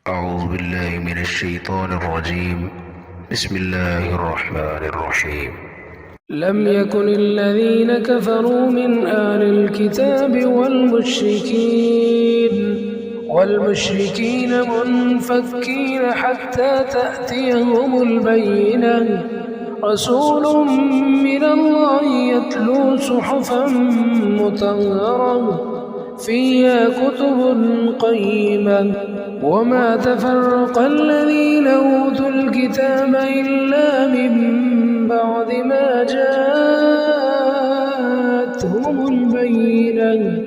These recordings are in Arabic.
أعوذ بالله من الشيطان الرجيم. بسم الله الرحمن الرحيم. لم يكن الذين كفروا من أهل الكتاب والمشركين منفكين حتى تأتيهم البينة، رسول من الله يتلو صحفا مطهرة فيها كتب قيمة، وما تفرق الذين أوتوا الكتاب إلا من بعد ما جاءتهم البينة،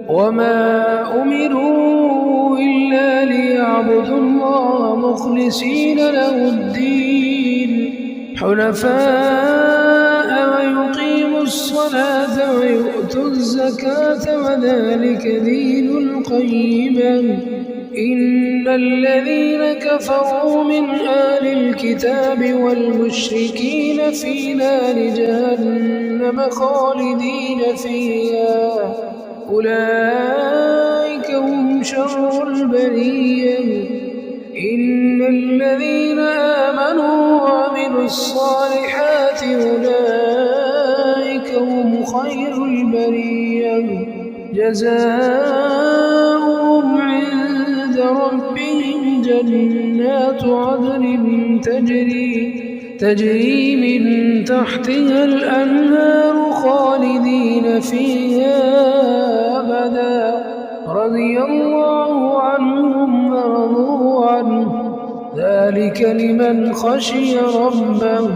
وما أمروا إلا ليعبدوا الله مخلصين له الدين حنفاء ويقيموا الصلاة ويؤتوا الزكاة وذلك دين القيمة. إن الذين كفروا من أهل الكتاب والمشركين في نار جهنم خالدين فيها، أولئك هم شر البرية. إن الذين آمنوا وعملوا الصالحات أولئك هم خير البرية، جزاؤهم عند ربهم جنات عدن تجري من تحتها الأنهار خالدين فيها أبدا، رضي الله عنهم ورضوا عنه، ذلك لمن خشي ربه.